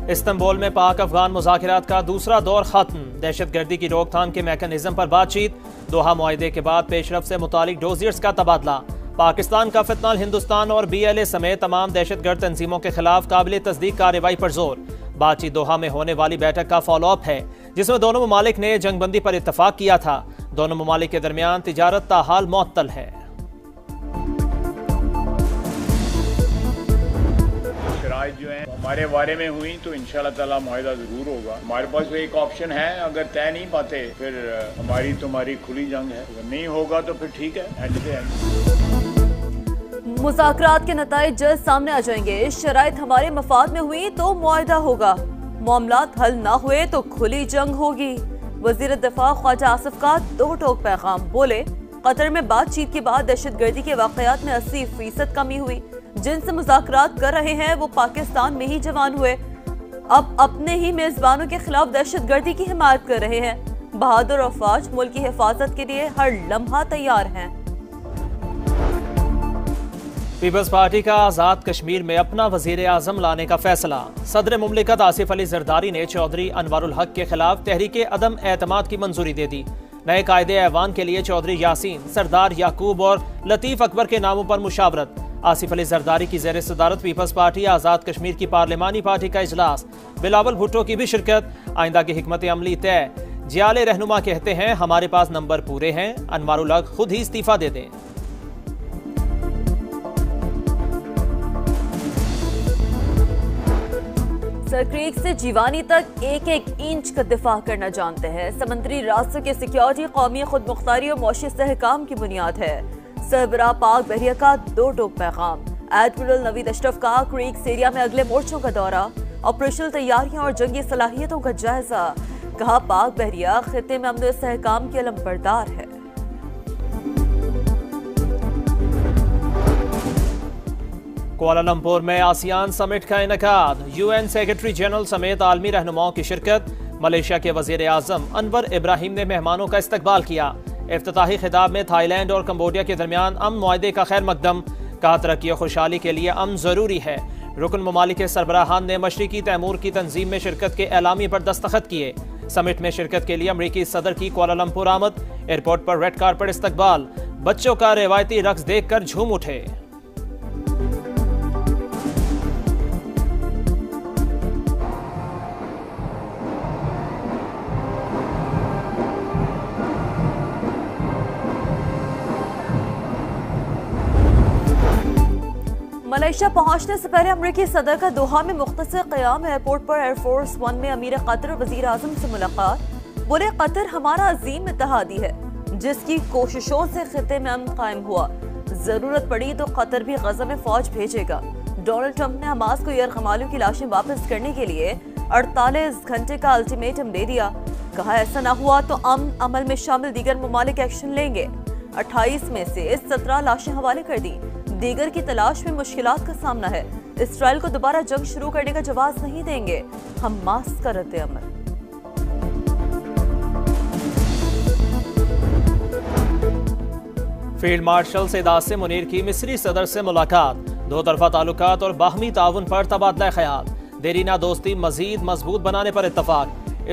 Istanbul में पाक अफगान मुज़ाकरात का दूसरा दौर खत्म। दहशतगर्दी की रोकथाम के मैकेनिज्म पर बातचीत। दोहा मुआहदे के बाद पेशरफ से मुतालिक डोजियर्स का तबादला। पाकिस्तान का फितनाल हिंदुस्तान और BLA समेत तमाम दहशतगर्द तंजीमों के खिलाफ काबिल तस्दीक कार्रवाई पर जोर। बातचीत दोहा में होने वाली बैठक का फॉलोअप है, जिसमें दोनों ममालिक ने जंगबंदी पर इत्तफाक किया था। दोनों ममालिक के दरमियान तिजारत ताहाल मुअत्तल है। जो है हमारे बारे में हुई तो इंशाल्लाह ताला मुआहिदा जरूर होगा। हमारे पास तो एक ऑप्शन है, अगर तय नहीं पाते फिर हमारी तुम्हारी खुली जंग है, अगर नहीं होगा तो फिर ठीक है, एंड पे एंड। मुज़ाकरात के नताइज जल्द सामने आ जाएंगे। शराइत हमारे मफाद में हुई तो मुआहिदा होगा, मामलात हल ना हुए तो खुली जंग होगी। वजीर दिफा ख्वाजा आसिफ का दो टोक पैगाम। बोले, कतर में बातचीत के बाद दहशतगर्दी के वाकयात में 80% कमी हुई। जिनसे मुज़ाकरात कर रहे हैं वो पाकिस्तान में ही जवान हुए, अब अपने ही मेजबानों के खिलाफ दहशतगर्दी की हिमायत कर रहे हैं। बहादुर अफवाज मुल्क की हिफाजत के लिए हर लम्हा तैयार हैं। पीपल्स पार्टी का आज़ाद कश्मीर में अपना वजीर आज़म लाने का फैसला। सदर मुमलिकत आसिफ अली जरदारी ने चौधरी अनवारुल हक के खिलाफ तहरीक अदम एतमाद की मंजूरी दे दी। नए कायदे ऐवान के लिए चौधरी यासीन, सरदार याकूब और लतीफ़ अकबर के नामों पर मुशावरत। आसिफ अली जरदारी की ज़ेर सदारत पीपल्स पार्टी आज़ाद कश्मीर की पार्लिमानी पार्टी का इजलास। बिलावल भुट्टो की भी शिरकत। आइंदा की हिकमत अमली तय। जियाले रहनुमा कहते हैं हमारे पास नंबर पूरे हैं, अनवारुल हक खुद ही इस्तीफा दे दें। सरक्रीक से जीवानी तक एक एक इंच का दिफा करना जानते हैं। समुद्री रास्तों की सिक्योरिटी कौमी खुद मुख्तारी और मौशी इस्तेहकाम की बुनियाद है। सरबराह पाक बहरिया का दो टोक पैगाम। एडमिरल नवीद अशरफ का क्रीक एरिया में अगले मोर्चों का दौरा। ऑपरेशनल तैयारियों और जंगी सलाहियतों का जायजा। कहा, पाक बहरिया खिते में अमन इस्तेहकाम के अलमबरदार है। कुआलालंपुर में आसियान समिट का इनेकाद। UN सेक्रेटरी जनरल समेत आलमी रहनुमाओं की शिरकत। मलेशिया के वजीर आजम अनवर इब्राहिम ने मेहमानों का इस्तकबाल किया। इफ्तिताही खिताब में थाईलैंड और कंबोडिया के दरमियान अमन मुआहदे का खैर मकदम। कहा, तरक्की और खुशहाली के लिए अमन जरूरी है। रुकन ममालिक के सरबराहान ने मशरिकी तैमूर की तंजीम में शिरकत के एलामी पर दस्तखत किए। समिट में शिरकत के लिए अमरीकी सदर की कुआलालंपुर आमद। एयरपोर्ट पर रेड कार्पेट इस्तकबाल। बच्चों का रिवायती रक्स देखकर झूम उठे। मलेशिया पहुंचने से पहले अमरीकी सदर का दोहा में मुख्तसर क़याम। एयरपोर्ट पर एयरफोर्स 1 में अमीर कतर और वजीर आजम से मुलाकात। बोले, कतर हमारा अजीम इत्तेहादी है जिसकी कोशिशों से खिते में अमन कायम हुआ। जरूरत पड़ी तो कतर भी गजा में फौज भेजेगा। डोनाल्ड ट्रंप ने हमास को यरगमालियों की लाशें वापस करने के लिए 48 घंटे का अल्टीमेटम दे दिया। कहा, ऐसा न हुआ तो अमन अमल में शामिल दीगर ममालिक एक्शन लेंगे। 28 में से 17 लाशें हवाले कर दी। दीगर की तलाश में मुश्किलात का सामना है। इसराइल को दोबारा जंग शुरू करने का जवाब नहीं देंगे। हमास का रद्द अमल। फील्ड मार्शल सैयद आसिम मुनीर की मिस्री सदर से मुलाकात। दो तरफा ताल्लुकात और बाहमी ताउन पर तबादला ख्याल। देरीना दोस्ती मजीद मजबूत बनाने पर इत्तफाक।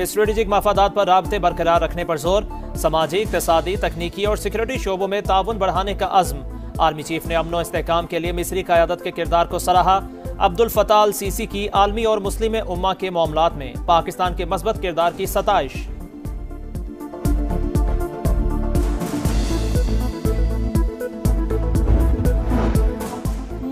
स्ट्रेटेजिक मफादात पर राब्ते बरकरार रखने पर जोर। समाजी, इक्तसादी, तकनीकी और सिक्योरिटी शोबों में ताउन बढ़ाने का अज़्म। आर्मी चीफ ने अमन और इस्तेहकाम के लिए मिस्री क़यादत के किरदार को सराहा। अब्दुल फताह अल सीसी की आलमी और मुस्लिम उम्मा के मामलात में पाकिस्तान के मस्बत किरदार की सताइश।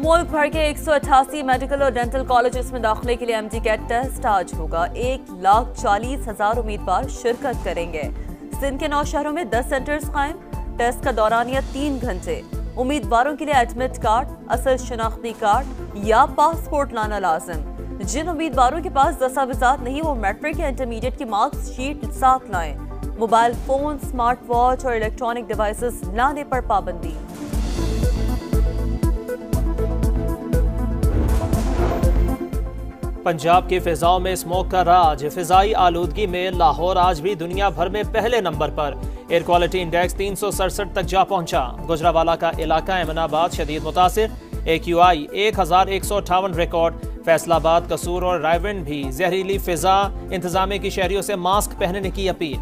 मुल्क भर के 188 मेडिकल और डेंटल कॉलेजेस में दाखिले के लिए MD कैट टेस्ट आज होगा। 1,40,000 उम्मीदवार शिरकत करेंगे। सिंध के 9 शहरों में 10 सेंटर्स कायम। टेस्ट का दौरानिया 3 घंटे। उम्मीदवारों के लिए एडमिट कार्ड, असल शनाख्ती कार्ड या पासपोर्ट लाना लाजिम। जिन उम्मीदवारों के पास दस्तावेजात नहीं वो मैट्रिक या इंटरमीडिएट की मार्क्स शीट साथ लाएं। मोबाइल फोन, स्मार्ट वॉच और इलेक्ट्रॉनिक डिवाइसेस लाने पर पाबंदी। पंजाब की फिजाओं में स्मोक का राज, फिजाई आलूदगी में लाहौर आज भी दुनिया भर में पहले नंबर पर। एयर क्वालिटी इंडेक्स 367 तक जा पहुंचा। गुजरावाला का इलाका एमनाबाद शदीद मुतासिर, AQI 1158 रिकॉर्ड। फैसलाबाद, कसूर और रायविंड भी जहरीली फिजा, इंतजामिया की शहरियों से मास्क पहनने की अपील।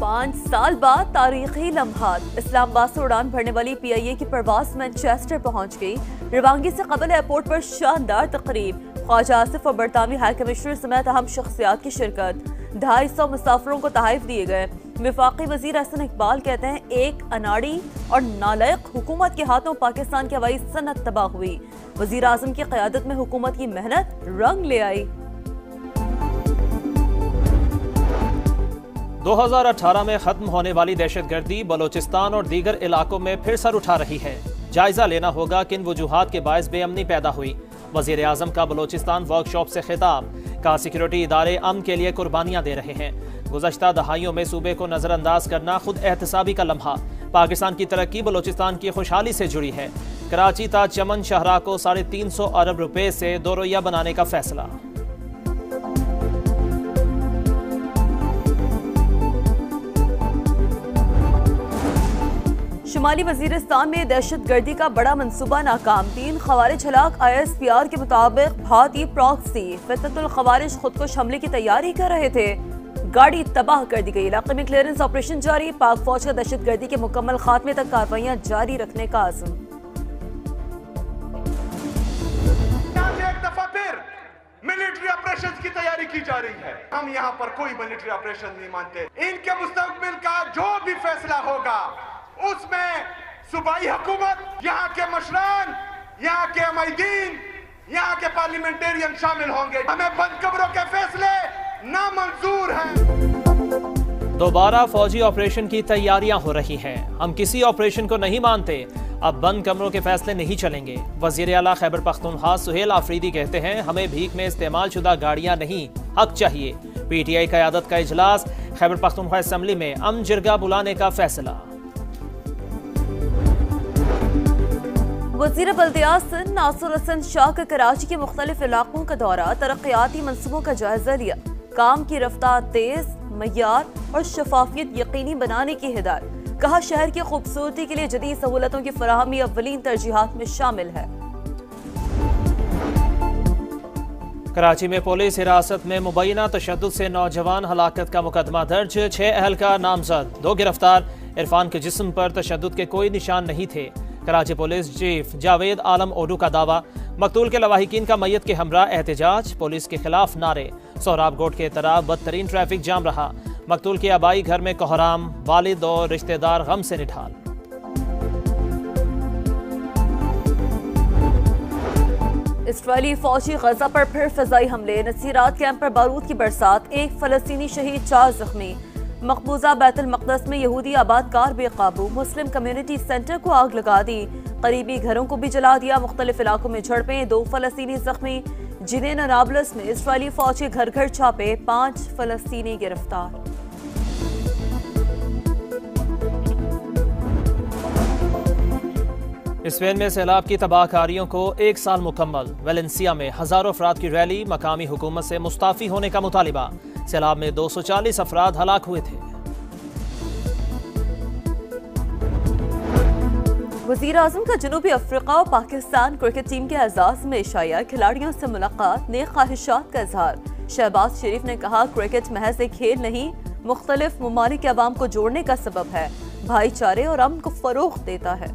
पांच साल बाद तारीखी लम्हात, इस्लामाबाद से उड़ान भरने वाली PIA की परवाज मैनचेस्टर पहुंच गई। रवानगी से कबल एयरपोर्ट पर शानदार तकरीब, ख्वाजा आसिफ और बरतानवी हाई कमिश्नर समेत अहम शख्सियात की शिरकत। 250 मुसाफिरों को तोहफे दिए गए। वफाकी वजीर एहसन इकबाल कहते हैं, एक अनाड़ी और नालायक हुकूमत के हाथों पाकिस्तान की हवाई सनत तबाह हुई। वजीर आजम की क़यादत में हुकूमत की मेहनत रंग ले आई। 2018 में खत्म होने वाली दहशतगर्दी बलोचिस्तान और दीगर इलाकों में फिर सर उठा रही है। जायजा लेना होगा किन वजूहात के बायस बेअमनी पैदा हुई। वजीर आजम का बलोचिस्तान वर्कशॉप से खिताब, का सिक्योरिटी इदारे अमन के लिए कुर्बानियां दे रहे हैं। गुज़श्ता दहाइयों में सूबे को नजरअंदाज करना खुद एहतसाबी का लम्हा। पाकिस्तान की तरक्की बलोचिस्तान की खुशहाली से जुड़ी है। कराची ता चमन शाहराह को 350 अरब रुपए से दोरैया बनाने का फैसला। शुमाली वजीरिस्तान में दहशतगर्दी का बड़ा मंसूबा नाकाम। 3 खवारिज हलाक। ISPR के मुताबिक भारतीय प्रॉक्सी फितनतुल खवारिज खुदकुश हमले की तैयारी कर रहे थे। गाड़ी तबाह कर दी गई। इलाके में क्लियरेंस ऑपरेशन जारी। पाक फौज का दहशतगर्दी के मुकम्मल खात्मे तक कार्रवाइयां जारी रखने का आज़म। एक दफा फिर मिलिट्री ऑपरेशन की तैयारी की जा रही है। हम यहाँ पर कोई मिलिट्री ऑपरेशन नहीं मानते। इनके मुस्तकबिल का जो भी फैसला होगा उसमें सूबाई हुकूमत, यहाँ के मशरान, यहाँ के अमीदीन, यहाँ के पार्लियामेंटेरियन शामिल होंगे। हमें बंद कब्रों के फैसले नामंजूर हैं। दोबारा फौजी ऑपरेशन की तैयारियां हो रही हैं। हम किसी ऑपरेशन को नहीं मानते। अब बंद कमरों के फैसले नहीं चलेंगे। वजीर आला खैबर पख्तूनख्वा सुहेल आफरीदी कहते हैं, हमें भीख में इस्तेमाल शुदा गाड़ियां नहीं, हक चाहिए। PTI क़यादत का इजलास, खैबर पख्तूनख्वा असम्बली में अमन जिरगा बुलाने का फैसला। वज़ीर बल्दियात नासिर हसन शाह का कराची के मुख्तलिफ इलाकों का दौरा, तरक्याती मनसूबों का जायजा लिया। काम की रफ्तार तेज, मयार और शफाफियत यकीनी बनाने की हिदायत। कहा, शहर की खूबसूरती के लिए जदीद सहूलतों की फराहमी अव्वलीन तरजीहात में शामिल है। कराची में पुलिस हिरासत में मुबैना तशद्दुद से नौजवान हलाकत का मुकदमा दर्ज। 6 अहलकार नामजद, 2 गिरफ्तार। इरफान के जिस्म पर तशद्दुद के कोई निशान नहीं थे। कराची पुलिस चीफ जावेद आलम ओडू का दावा। मकतूल के लवाहिकीन का मैयत के हमरा एहतजाज, पुलिस के खिलाफ नारे। सोहराब गोट के तरफ बदतरीन ट्रैफिक जाम रहा। मकतूल के आबाई घर में कोहराम, वालिद और रिश्तेदार गम से निठाल। इस्राईली फौजी गजा पर फिर फिजाई हमले। नसीरात कैंप पर बारूद की बरसात। 1 फलस्तीनी शहीद, 4 जख्मी। मकबूजा बैतुल मक़दस में यहूदी आबादकार बेकाबू। मुस्लिम कम्युनिटी सेंटर को आग लगा दी। करीबी घरों को भी जला दिया। मुख्तलिफ इलाकों में झड़पें, 2 फलस्तीनी जख्मी। जिनेन और नाबलस में इस्राईली फौज के घर घर छापे, 5 फलस्तीनी गिरफ्तार। स्पेन में सैलाब की तबाहकारियों को 1 साल मुकम्मल। वेलेंसिया में हजारों अफराद की रैली, मकामी हुकूमत से मुस्ताफी होने का मुतालिबा। सैलाब में 240 अफराद हलाक हुए थे। वज़ीर आज़म का जनूबी अफ्रीका और पाकिस्तान क्रिकेट टीम के एजाज में इशाया। खिलाड़ियों से मुलाकात, नेक ख्वाहिशात का इजहार। शहबाज शरीफ ने कहा, क्रिकेट महज एक खेल नहीं, मुख्तलिफ ममालिक के अवाम को जोड़ने का सबब है, भाईचारे और अमन को फरोग़ देता है।